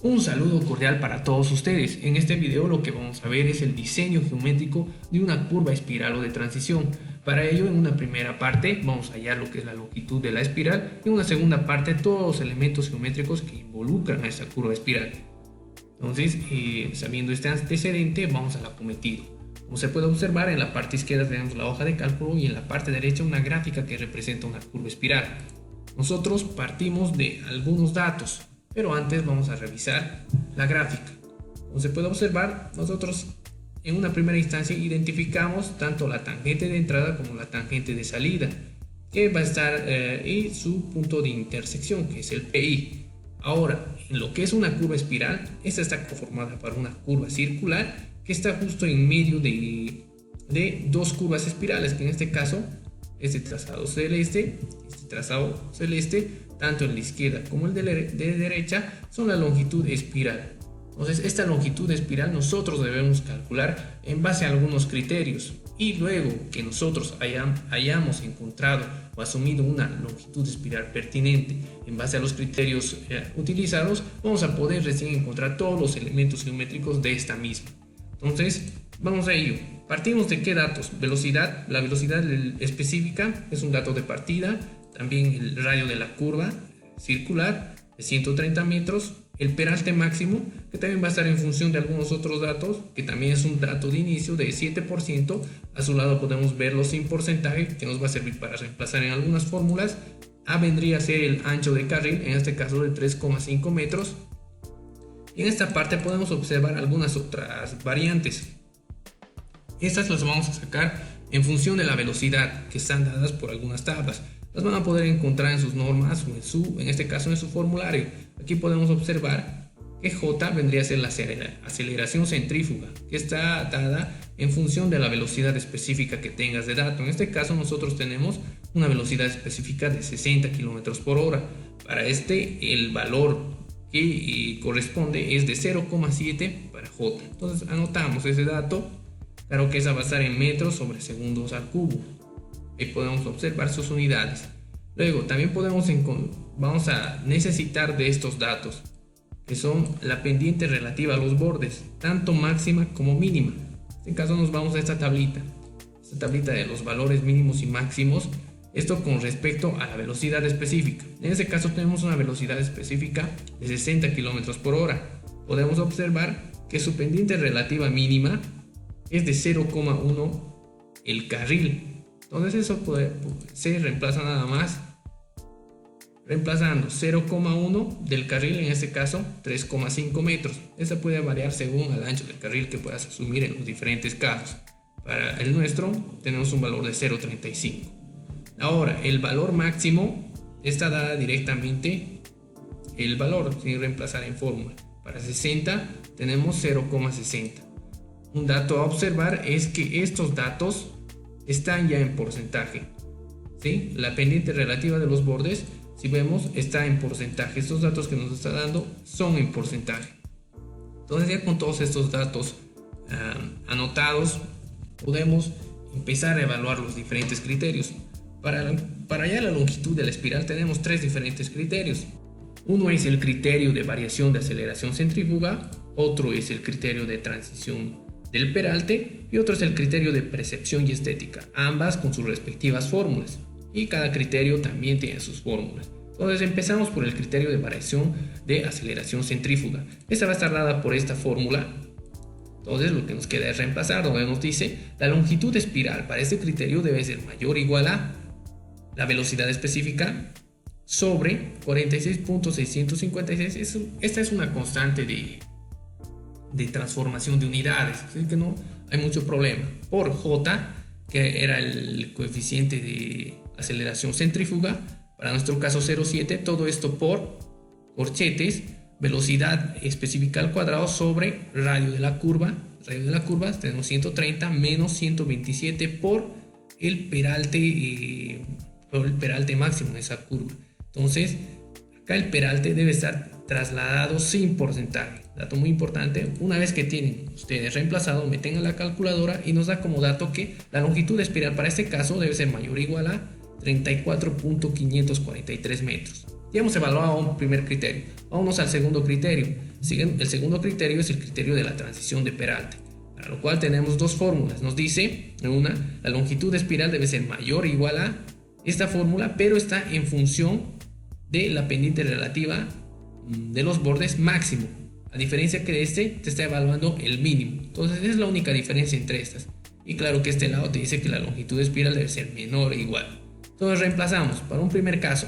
Un saludo cordial para todos ustedes. En este video lo que vamos a ver es el diseño geométrico de una curva espiral o de transición. Para ello, en una primera parte vamos a hallar lo que es la longitud de la espiral y en una segunda parte todos los elementos geométricos que involucran a esta curva espiral. Entonces, sabiendo este antecedente, vamos al acometido. Como se puede observar, en la parte izquierda tenemos la hoja de cálculo y en la parte derecha una gráfica que representa una curva espiral. Nosotros partimos de algunos datos, pero antes vamos a revisar la gráfica. Como se puede observar, nosotros en una primera instancia identificamos tanto la tangente de entrada como la tangente de salida, que va a estar y su punto de intersección, que es el PI. Ahora, en lo que es una curva espiral, esta está conformada por una curva circular que está justo en medio de dos curvas espirales, que en este caso este trazado celeste, tanto en la izquierda como el de derecha, son la longitud espiral. Entonces, esta longitud espiral nosotros debemos calcular en base a algunos criterios, y luego que nosotros hayamos encontrado o asumido una longitud espiral pertinente en base a los criterios utilizados, vamos a poder recién encontrar todos los elementos geométricos de esta misma. Entonces, vamos a ello. Partimos de qué datos: velocidad. La velocidad específica es un dato de partida. También el radio de la curva circular de 130 metros. El peralte máximo, que también va a estar en función de algunos otros datos, que también es un dato de inicio de 7%. A su lado podemos verlo sin porcentaje, que nos va a servir para reemplazar en algunas fórmulas. A vendría a ser el ancho de carril, en este caso de 3,5 metros. Y en esta parte podemos observar algunas otras variantes. Estas las vamos a sacar en función de la velocidad, que están dadas por algunas tablas. Las van a poder encontrar en sus normas o en este caso en su formulario. Aquí podemos observar que J vendría a ser la aceleración centrífuga, que está dada en función de la velocidad específica que tengas de dato. En este caso nosotros tenemos una velocidad específica de 60 km por hora. Para el valor que corresponde es de 0,7 para J. Entonces anotamos ese dato. Claro que esa va a estar en metros sobre segundos al cubo. Ahí podemos observar sus unidades. Luego también vamos a necesitar de estos datos, que son la pendiente relativa a los bordes, tanto máxima como mínima. En este caso nos vamos a esta tablita de los valores mínimos y máximos. Esto con respecto a la velocidad específica. En este caso tenemos una velocidad específica de 60 km por hora. Podemos observar que su pendiente relativa mínima es de 0,1 el carril. Entonces eso se reemplaza nada más reemplazando 0,1 del carril, en este caso 3,5 metros. Esta puede variar según el ancho del carril que puedas asumir en los diferentes casos. Para el nuestro tenemos un valor de 0,35. Ahora, el valor máximo está dada directamente el valor sin reemplazar en fórmula. Para 60 tenemos 0,60. Un dato a observar es que estos datos están ya en porcentaje, ¿sí? La pendiente relativa de los bordes, si vemos, está en porcentaje. Estos datos que nos está dando son en porcentaje. Entonces, ya con todos estos datos anotados, podemos empezar a evaluar los diferentes criterios. Para hallar la longitud de la espiral tenemos tres diferentes criterios. Uno es el criterio de variación de aceleración centrífuga, otro es el criterio de transición del peralte y otro es el criterio de percepción y estética, ambas con sus respectivas fórmulas, y cada criterio también tiene sus fórmulas. Entonces empezamos por el criterio de variación de aceleración centrífuga. Esta va a estar dada por esta fórmula. Entonces lo que nos queda es reemplazar, donde nos dice la longitud espiral para este criterio debe ser mayor o igual a la velocidad específica sobre 46.656. Esta es una constante de transformación de unidades, así que no hay mucho problema. Por J, que era el coeficiente de aceleración centrífuga, para nuestro caso 0,7, todo esto por corchetes, velocidad específica al cuadrado sobre radio de la curva. Tenemos 130 menos 127 por el peralte máximo de esa curva. Entonces acá el peralte debe estar trasladado sin porcentaje. Dato muy importante: una vez que tienen ustedes reemplazado, meten a la calculadora y nos da como dato que la longitud espiral para este caso debe ser mayor o igual a 34.543 metros. Ya hemos evaluado un primer criterio. Vamos al segundo criterio. El segundo criterio es el criterio de la transición de Peralte, para lo cual tenemos dos fórmulas. Nos dice, una, la longitud de espiral debe ser mayor o igual a esta fórmula, pero está en función de la pendiente relativa de los bordes máximo, a diferencia que te está evaluando el mínimo. Entonces es la única diferencia entre estas. Y claro que este lado te dice que la longitud de espiral debe ser menor o igual. Entonces reemplazamos para un primer caso,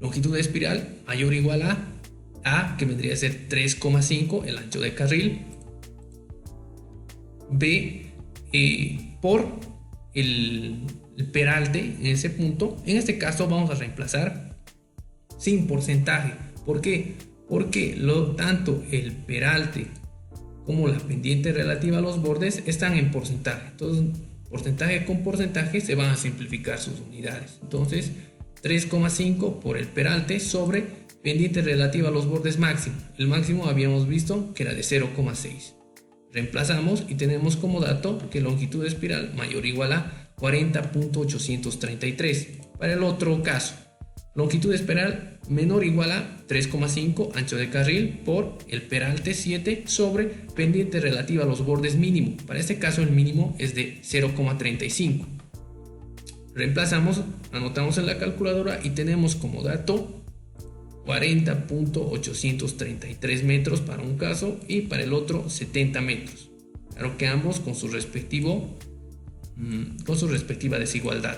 longitud de espiral mayor o igual a, que vendría a ser 3,5 el ancho de carril, B, por el peralte en ese punto. En este caso vamos a reemplazar sin porcentaje. ¿Por qué? Porque tanto el peralte como la pendiente relativa a los bordes están en porcentaje. Entonces, porcentaje con porcentaje se van a simplificar sus unidades. Entonces, 3,5 por el peralte sobre pendiente relativa a los bordes máximo. El máximo habíamos visto que era de 0,6. Reemplazamos y tenemos como dato que longitud de espiral mayor o igual a 40.833. Para el otro caso, longitud de espiral menor o igual a 3,5 ancho de carril por el peralte 7 sobre pendiente relativa a los bordes mínimo. Para este caso el mínimo es de 0,35. Reemplazamos, anotamos en la calculadora y tenemos como dato 40.833 metros para un caso y para el otro 70 metros. Claro que ambos con su respectiva desigualdad.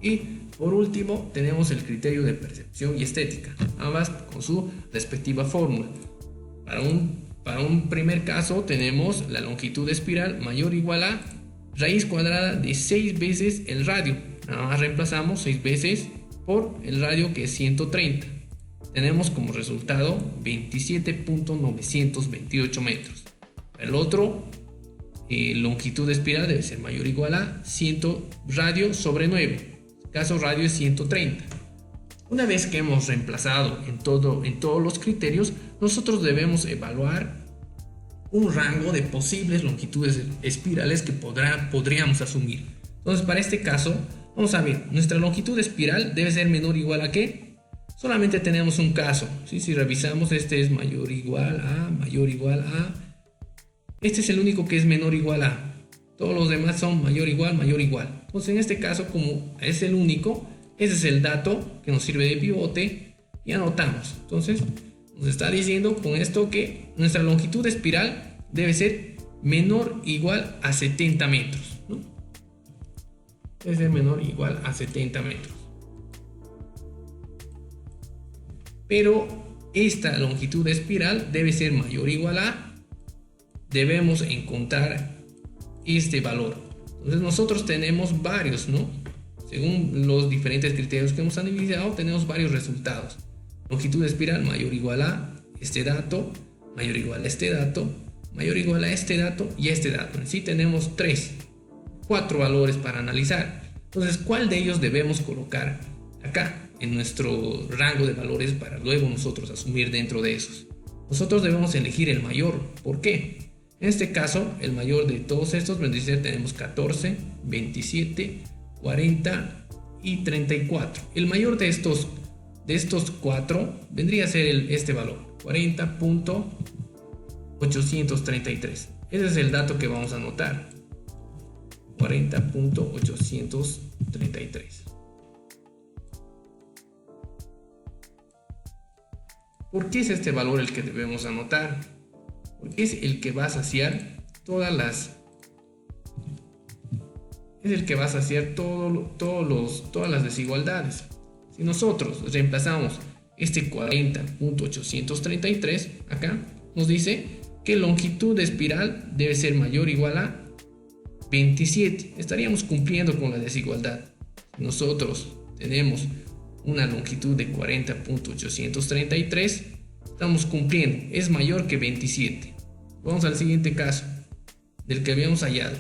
Y por último tenemos el criterio de percepción y estética, ambas con su respectiva fórmula. Para un primer caso tenemos la longitud de espiral mayor o igual a raíz cuadrada de 6 veces el radio. Nada más reemplazamos 6 veces por el radio, que es 130. Tenemos como resultado 27.928 metros. El otro, longitud de espiral debe ser mayor o igual a 100 radio sobre 9. Caso radio es 130. Una vez que hemos reemplazado en todos los criterios, nosotros debemos evaluar un rango de posibles longitudes espirales que podríamos asumir. Entonces, para este caso, vamos a ver, nuestra longitud de espiral debe ser menor o igual a ¿qué? Solamente tenemos un caso, ¿sí? Si revisamos, este es mayor o igual a, mayor o igual a. Este es el único que es menor o igual a. Todos los demás son mayor o igual, mayor o igual. Entonces, en este caso, como es el único, ese es el dato que nos sirve de pivote y anotamos. Entonces, nos está diciendo con esto que nuestra longitud de espiral debe ser menor o igual a 70 metros, ¿no? Debe ser menor o igual a 70 metros. Pero esta longitud de espiral debe ser mayor o igual a, debemos encontrar este valor. Entonces nosotros tenemos varios, ¿no? Según los diferentes criterios que hemos analizado, tenemos varios resultados. Longitud de espiral mayor o igual a este dato, mayor o igual a este dato, mayor o igual a este dato y este dato. En sí tenemos 4 valores para analizar. Entonces, ¿cuál de ellos debemos colocar acá en nuestro rango de valores para luego nosotros asumir dentro de esos? Nosotros debemos elegir el mayor. ¿Por qué? En este caso, el mayor de todos estos tenemos 14, 27, 40 y 34. El mayor de estos 4 vendría a ser este valor, 40.833. Ese es el dato que vamos a anotar, 40.833. ¿Por qué es este valor el que debemos anotar? Porque es el que va a saciar todas las desigualdades. Si nosotros reemplazamos este 40.833 acá, nos dice que longitud de espiral debe ser mayor o igual a 27. Estaríamos cumpliendo con la desigualdad. Si nosotros tenemos una longitud de 40.833, estamos cumpliendo, es mayor que 27. Vamos al siguiente caso del que habíamos hallado.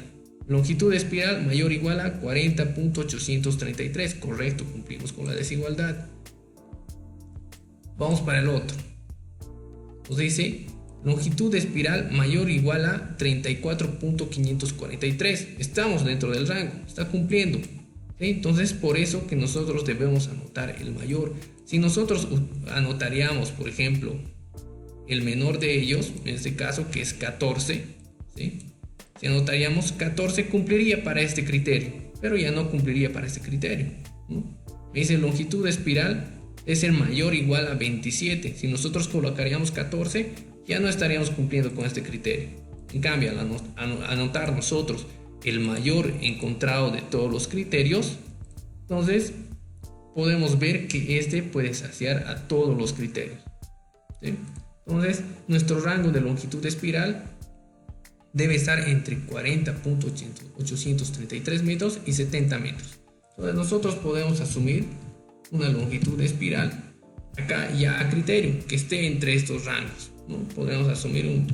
Longitud de espiral mayor o igual a 40.833. Correcto, cumplimos con la desigualdad. Vamos para el otro. Nos dice longitud de espiral mayor o igual a 34.543. Estamos dentro del rango, está cumpliendo. ¿Sí? Entonces, por eso que nosotros debemos anotar el mayor. Si nosotros anotaríamos, por ejemplo, el menor de ellos, en este caso que es 14, ¿sí? Si anotaríamos 14 cumpliría para este criterio, pero ya no cumpliría para este criterio, ¿no? Me dice longitud de espiral es el mayor o igual a 27. Si nosotros colocaríamos 14, ya no estaríamos cumpliendo con este criterio. En cambio, al anotar nosotros el mayor encontrado de todos los criterios, entonces podemos ver que este puede saciar a todos los criterios, ¿sí? Entonces, nuestro rango de longitud de espiral debe estar entre 40.833 metros y 70 metros. Entonces, nosotros podemos asumir una longitud de espiral acá ya a criterio que esté entre estos rangos, ¿no? Podemos asumir una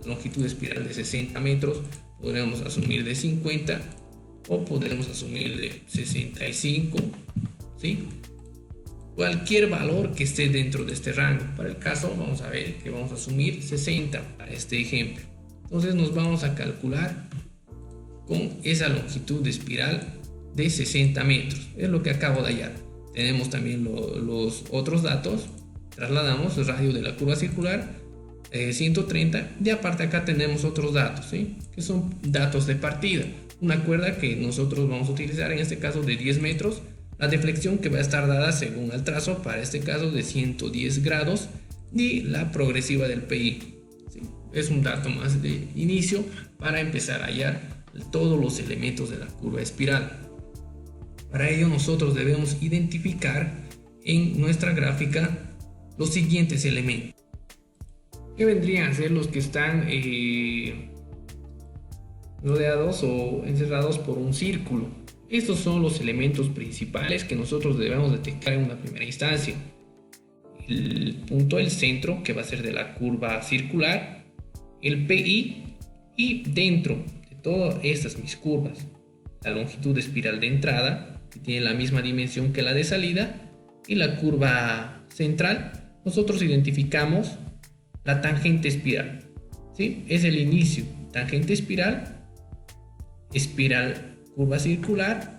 longitud de espiral de 60 metros, podríamos asumir de 50 o podremos asumir de 65, ¿sí? Cualquier valor que esté dentro de este rango. Para el caso vamos a ver que vamos a asumir 60 para este ejemplo. Entonces nos vamos a calcular con esa longitud de espiral de 60 metros. Es lo que acabo de hallar. Tenemos también los otros datos. Trasladamos el radio de la curva circular 130. De aparte acá tenemos otros datos, ¿sí? Que son datos de partida. Una cuerda que nosotros vamos a utilizar en este caso de 10 metros. La deflexión que va a estar dada según el trazo, para este caso de 110 grados, y la progresiva del PI. ¿Sí? Es un dato más de inicio para empezar a hallar todos los elementos de la curva espiral. Para ello nosotros debemos identificar en nuestra gráfica los siguientes elementos, que vendrían a ser los que están rodeados o encerrados por un círculo. Estos son los elementos principales que nosotros debemos detectar en una primera instancia. El punto del centro, que va a ser de la curva circular, el PI, y dentro de todas estas mis curvas, la longitud de espiral de entrada, que tiene la misma dimensión que la de salida, y la curva central, nosotros identificamos la tangente espiral, ¿sí? Es el inicio, tangente espiral, espiral curva circular,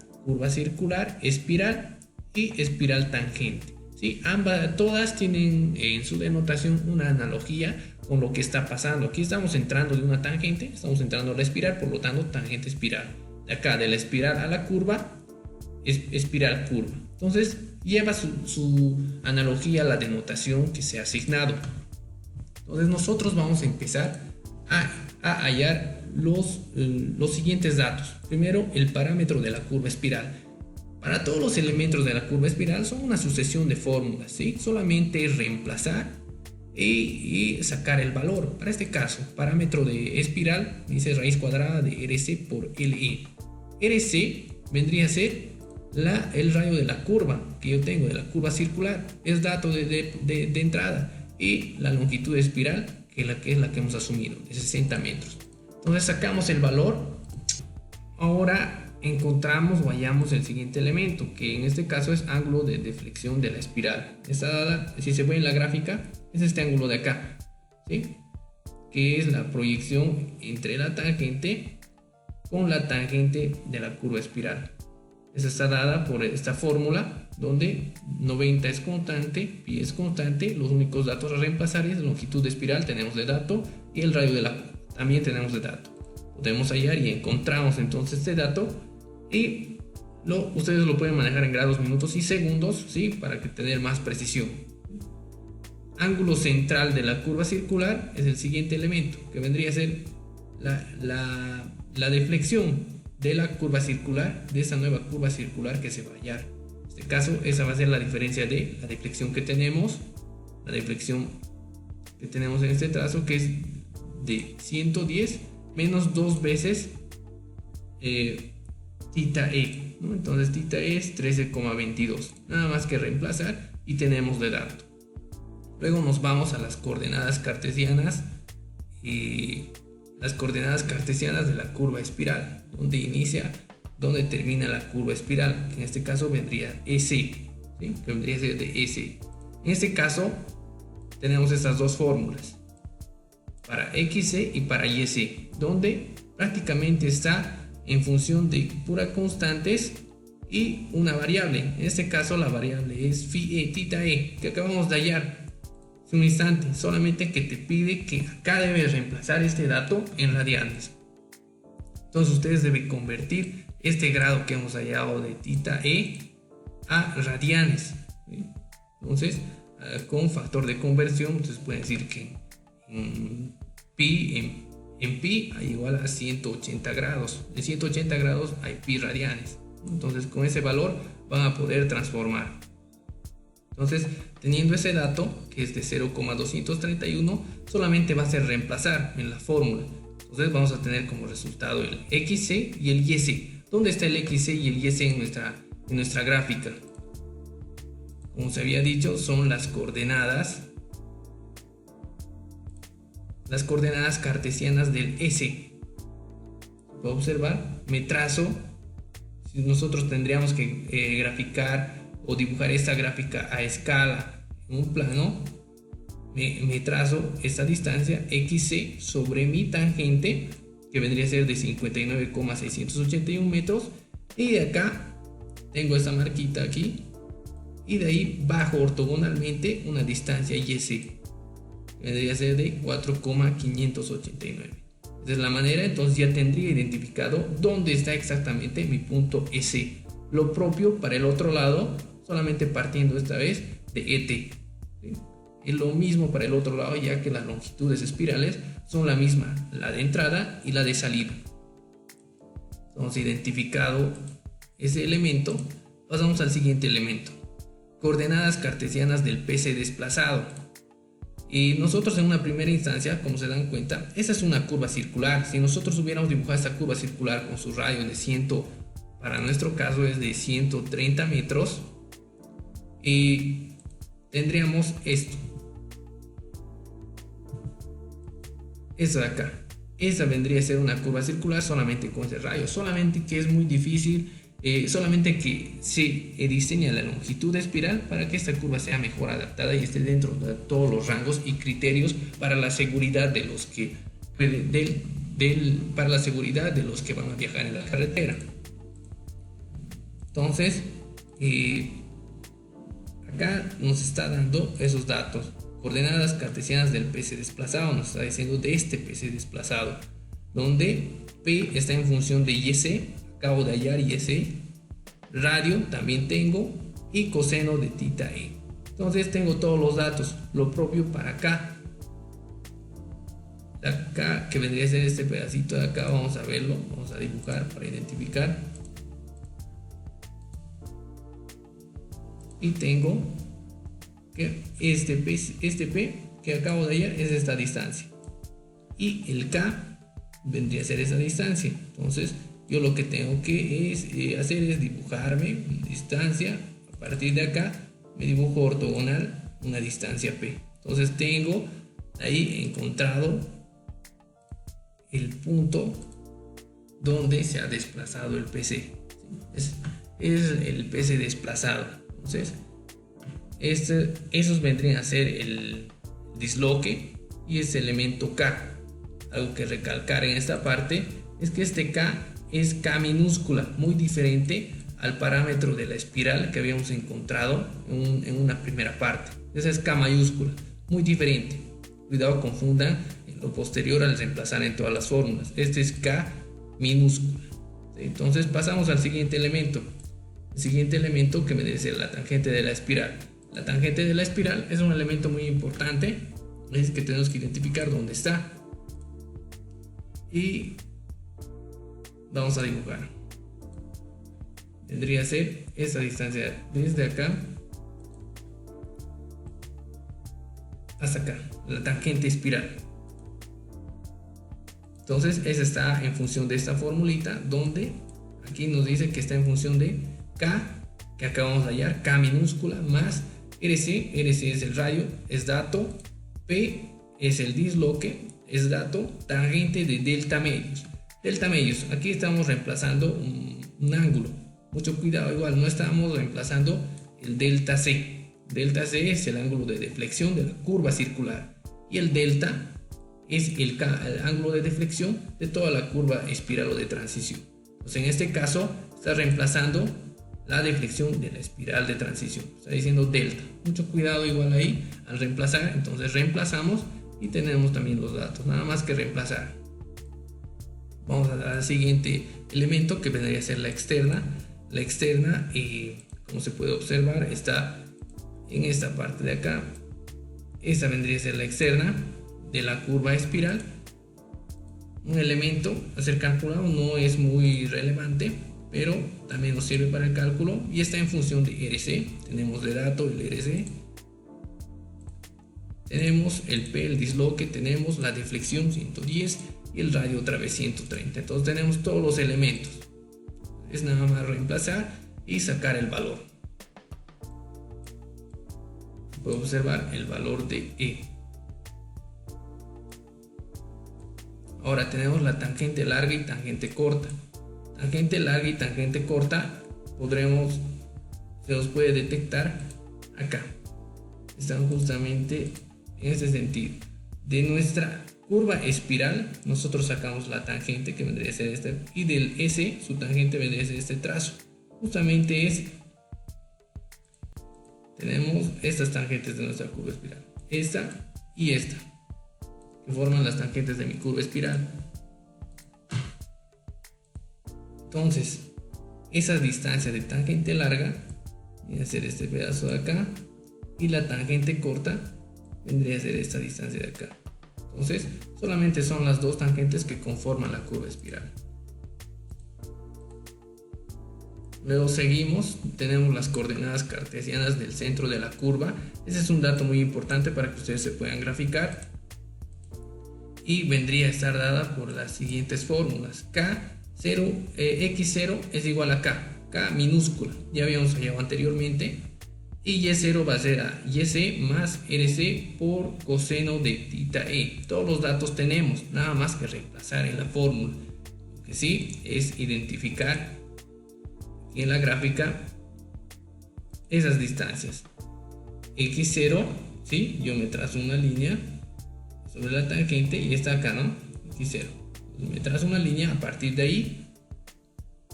espiral y espiral tangente, ¿sí? Todas tienen en su denotación una analogía con lo que está pasando. Aquí estamos entrando de una tangente, estamos entrando a la espiral, por lo tanto tangente espiral. De acá, de la espiral a la curva, espiral curva. Entonces lleva su analogía a la denotación que se ha asignado. Entonces nosotros vamos a empezar a hallar los siguientes datos. Primero, el parámetro de la curva espiral. Para todos los elementos de la curva espiral son una sucesión de fórmulas, ¿sí? Solamente es reemplazar y sacar el valor. Para este caso, parámetro de espiral dice raíz cuadrada de RC por LE. RC vendría a ser el radio de la curva que yo tengo, de la curva circular, es dato de entrada, y la longitud de espiral, que es la que hemos asumido, de 60 metros. Entonces sacamos el valor. Ahora encontramos o hallamos el siguiente elemento, que en este caso es ángulo de deflexión de la espiral. Está dada, si se ve en la gráfica, es este ángulo de acá, ¿sí? Que es la proyección entre la tangente con la tangente de la curva espiral. Esta está dada por esta fórmula, donde 90 es constante, pi es constante. Los únicos datos a reemplazar es la longitud de espiral, tenemos de dato, y el radio de la curva también tenemos de dato. Podemos hallar y encontramos entonces este dato, y ustedes lo pueden manejar en grados, minutos y segundos, ¿sí? Para que tener más precisión. Ángulo central de la curva circular es el siguiente elemento, que vendría a ser la deflexión de la curva circular, de esa nueva curva circular que se va a hallar. En este caso, esa va a ser la diferencia de la deflexión que tenemos, en este trazo, que es de 110 menos 2 veces tita E, ¿no? Entonces tita E es 13,22, nada más que reemplazar y tenemos de dato. Luego nos vamos a las coordenadas cartesianas de la curva espiral, donde inicia, donde termina la curva espiral. En este caso vendría EC, ¿sí? Que vendría a ser de EC. En este caso tenemos estas dos fórmulas, para XC y para YC, donde prácticamente está en función de puras constantes y una variable. En este caso la variable es phi e, tita e, que acabamos de hallar. Es un instante, solamente que te pide que acá debes reemplazar este dato en radianes. Entonces ustedes deben convertir este grado que hemos hallado de θ e a radianes, ¿sí? Entonces con factor de conversión ustedes pueden decir que pi hay igual a 180 grados. En 180 grados hay pi radianes. Entonces con ese valor van a poder transformar. Entonces, teniendo ese dato, que es de 0,231, solamente va a ser reemplazar en la fórmula. Entonces vamos a tener como resultado el XC y el YC. ¿Dónde está el XC y el YC en nuestra gráfica? Como se había dicho, son las coordenadas cartesianas del S. Voy a observar, me trazo. Si nosotros tendríamos que graficar o dibujar esta gráfica a escala en un plano, me trazo esta distancia XC sobre mi tangente, que vendría a ser de 59,681 metros, y de acá tengo esta marquita aquí, y de ahí bajo ortogonalmente una distancia YC, que vendría a ser de 4,589. Esa es la manera. Entonces ya tendría identificado dónde está exactamente mi punto S. Lo propio para el otro lado, solamente partiendo esta vez de ET. ¿Sí? Es lo mismo para el otro lado, ya que las longitudes espirales son la misma, la de entrada y la de salida. Entonces, identificado ese elemento, pasamos al siguiente elemento: coordenadas cartesianas del PC desplazado. Y nosotros en una primera instancia, como se dan cuenta, esa es una curva circular. Si nosotros hubiéramos dibujado esta curva circular con su radio de 100, para nuestro caso es de 130 metros, y tendríamos esto. Esa de acá. Esa vendría a ser una curva circular solamente con ese radio. Solamente que es muy difícil, solamente que se diseña la longitud de espiral para que esta curva sea mejor adaptada y esté dentro de todos los rangos y criterios para la seguridad de los que para la seguridad de los que van a viajar en la carretera. Entonces acá nos está dando esos datos: coordenadas cartesianas del PC desplazado. Nos está diciendo de este PC desplazado, donde P está en función de YC. Acabo de hallar YC, radio también tengo, y coseno de θ e. Entonces tengo todos los datos. Lo propio para acá, que vendría a ser este pedacito de acá. Vamos a verlo, vamos a dibujar para identificar. Y tengo que este P que acabo de hallar es esta distancia, y el K vendría a ser esa distancia. Entonces yo lo que tengo que hacer es dibujarme una distancia. A partir de acá me dibujo ortogonal una distancia P. Entonces tengo ahí encontrado el punto donde se ha desplazado el PC. Es el PC desplazado. Entonces esos vendrían a ser el disloque y ese elemento K. Algo que recalcar en esta parte es que este K es K minúscula, muy diferente al parámetro de la espiral que habíamos encontrado en una primera parte. Esa es K mayúscula, muy diferente. Cuidado, confundan en lo posterior al reemplazar en todas las fórmulas. Este es K minúscula. Entonces pasamos al siguiente elemento. El siguiente elemento, que me debe ser la tangente de la espiral. La tangente de la espiral es un elemento muy importante, es que tenemos que identificar dónde está. Y vamos a dibujar. Tendría que ser esa distancia desde acá hasta acá, la tangente espiral. Entonces esa está en función de esta formulita, donde aquí nos dice que está en función de K, que acabamos de hallar, K minúscula, más RC. RC es el radio, es dato. P es el disloque, es dato. Tangente de delta medios. Delta medios, aquí estamos reemplazando un ángulo. Mucho cuidado, igual no estamos reemplazando el delta C. Delta C es el ángulo de deflexión de la curva circular, y el delta es el ángulo de deflexión de toda la curva espiral o de transición. Pues en este caso está reemplazando la deflexión de la espiral de transición. Está diciendo delta. Mucho cuidado igual ahí al reemplazar. Entonces reemplazamos y tenemos también los datos. Nada más que reemplazar. Vamos al siguiente elemento que vendría a ser la externa. La externa, como se puede observar, está en esta parte de acá. Esta vendría a ser la externa de la curva espiral. Un elemento a ser calculado, no es muy relevante, pero también nos sirve para el cálculo y está en función de RC. Tenemos de dato el RC, tenemos el P, el disloque, tenemos la deflexión 110 y el radio otra vez 130. Entonces tenemos todos los elementos. Es nada más reemplazar y sacar el valor. Puedo observar el valor de E. Ahora tenemos la tangente larga y tangente corta. Tangente larga y tangente corta se los puede detectar acá. Están justamente en este sentido. De nuestra curva espiral nosotros sacamos la tangente, que vendría a ser esta, y del S su tangente vendría a ser este trazo, justamente ese. Tenemos estas tangentes de nuestra curva espiral, esta y esta, que forman las tangentes de mi curva espiral. Entonces, esa distancia de tangente larga viene a ser este pedazo de acá, y la tangente corta vendría a ser esta distancia de acá. Entonces, solamente son las dos tangentes que conforman la curva espiral. Luego seguimos, tenemos las coordenadas cartesianas del centro de la curva. Ese es un dato muy importante para que ustedes se puedan graficar. Y vendría a estar dada por las siguientes fórmulas. X0 es igual a K minúscula, ya habíamos hallado anteriormente. Y Y0 va a ser a YC más RC por coseno de tita E. Todos los datos tenemos, nada más que reemplazar en la fórmula. Lo que sí es identificar en la gráfica esas distancias. X0, ¿sí? Yo me trazo una línea sobre la tangente y está acá, ¿no? X0. Me trazo una línea, a partir de ahí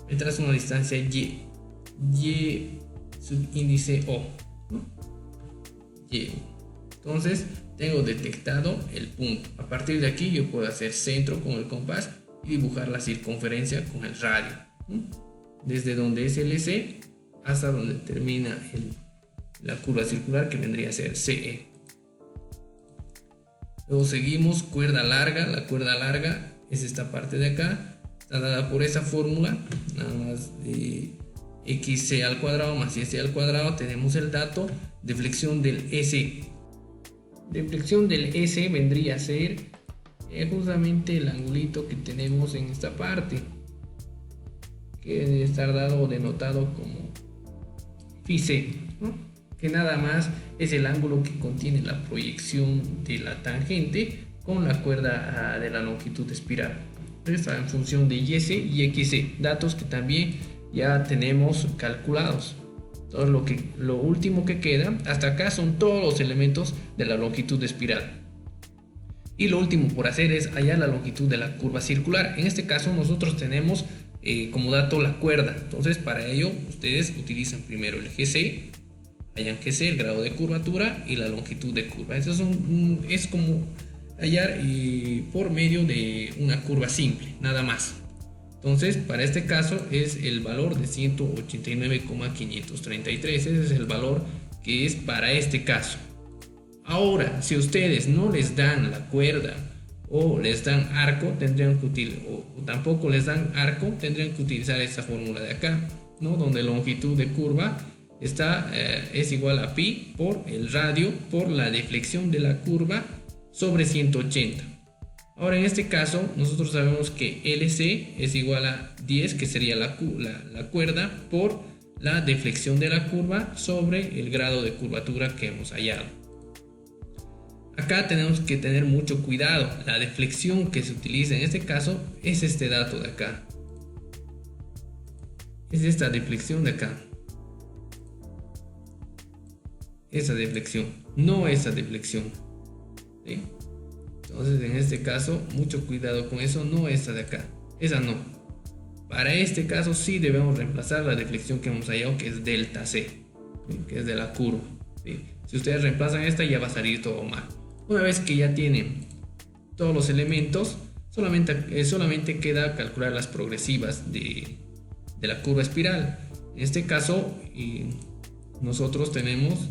me trazo una distancia Y subíndice O, ¿no? Y. Entonces tengo detectado el punto. A partir de aquí yo puedo hacer centro con el compás y dibujar la circunferencia con el radio, ¿no? Desde donde es el C hasta donde termina la curva circular, que vendría a ser CE. Luego seguimos cuerda larga. La cuerda larga es esta parte de acá, está dada por esa fórmula, nada más de xc al cuadrado más y al cuadrado. Tenemos el dato deflexión del S. Deflexión del S vendría a ser justamente el angulito que tenemos en esta parte, que debe estar dado o denotado como Φc, ¿no? Que nada más es el ángulo que contiene la proyección de la tangente con la cuerda de la longitud espiral. Está en función de YC y XC, datos que también ya tenemos calculados. Entonces lo último que queda hasta acá son todos los elementos de la longitud espiral. Y lo último por hacer es hallar la longitud de la curva circular. En este caso nosotros tenemos como dato la cuerda. Entonces para ello ustedes utilizan primero el GC, hallan GC, el grado de curvatura, y la longitud de curva. Eso es como hallar por medio de una curva simple, nada más. Entonces para este caso es el valor de 189,533. Ese es el valor que es para este caso. Ahora, si ustedes no les dan la cuerda o les dan arco, tendrían que utilizar, o tampoco les dan arco, tendrían que utilizar esta fórmula de acá, ¿no? Donde la longitud de curva es igual a pi por el radio por la deflexión de la curva sobre 180. Ahora en este caso nosotros sabemos que LC es igual a 10, que sería la cuerda, por la deflexión de la curva sobre el grado de curvatura que hemos hallado. Acá tenemos que tener mucho cuidado. La deflexión que se utiliza en este caso es este dato de acá. Es esta deflexión de acá. Esa deflexión, no esa deflexión, ¿sí? Entonces en este caso mucho cuidado con eso, no esta de acá, esa no. Para este caso sí debemos reemplazar la deflexión que hemos hallado, que es delta C, ¿sí? Que es de la curva, ¿sí? Si ustedes reemplazan esta, ya va a salir todo mal. Una vez que ya tienen todos los elementos, solamente queda calcular las progresivas de la curva espiral. En este caso, nosotros tenemos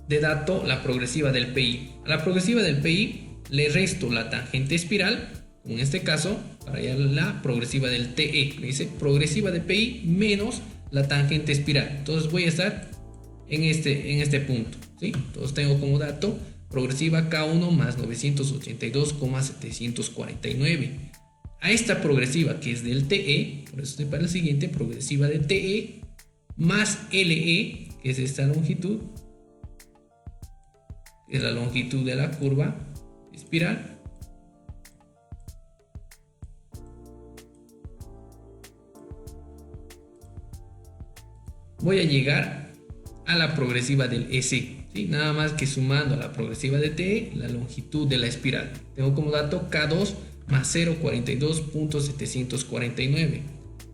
de dato la progresiva del PI. A la progresiva del PI le resto la tangente espiral, en este caso, para hallar la progresiva del TE. Me dice progresiva de PI menos la tangente espiral. Entonces voy a estar en este punto, ¿sí? Entonces tengo como dato progresiva K1 más 982,749. A esta progresiva que es del TE, por eso estoy para el siguiente, progresiva de TE más LE, que es esta longitud, que es la longitud de la curva espiral, voy a llegar a la progresiva del EC, ¿sí? Nada más que sumando a la progresiva de TE la longitud de la espiral. Tengo como dato K2 más 0,42.749.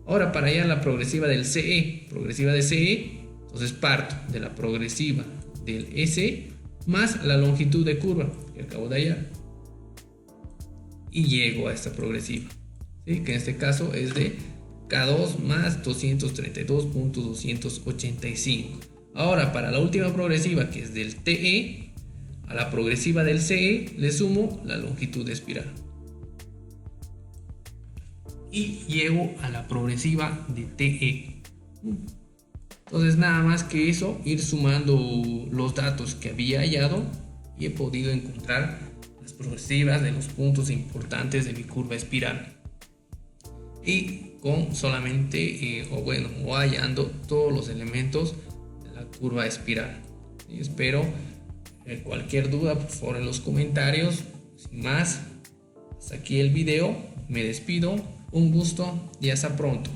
Ahora, para hallar la progresiva del CE, entonces parto de la progresiva del EC más la longitud de curva que acabo de hallar y llego a esta progresiva, ¿sí? Que en este caso es de K2 más 232.285. Ahora, para la última progresiva, que es del TE, a la progresiva del CE le sumo la longitud de espiral y llego a la progresiva de TE. Entonces, nada más que eso, ir sumando los datos que había hallado y he podido encontrar las progresivas de los puntos importantes de mi curva espiral. Y con solamente, o hallando todos los elementos de la curva espiral. Y espero cualquier duda, por favor, en los comentarios. Sin más, hasta aquí el video. Me despido. Un gusto y hasta pronto.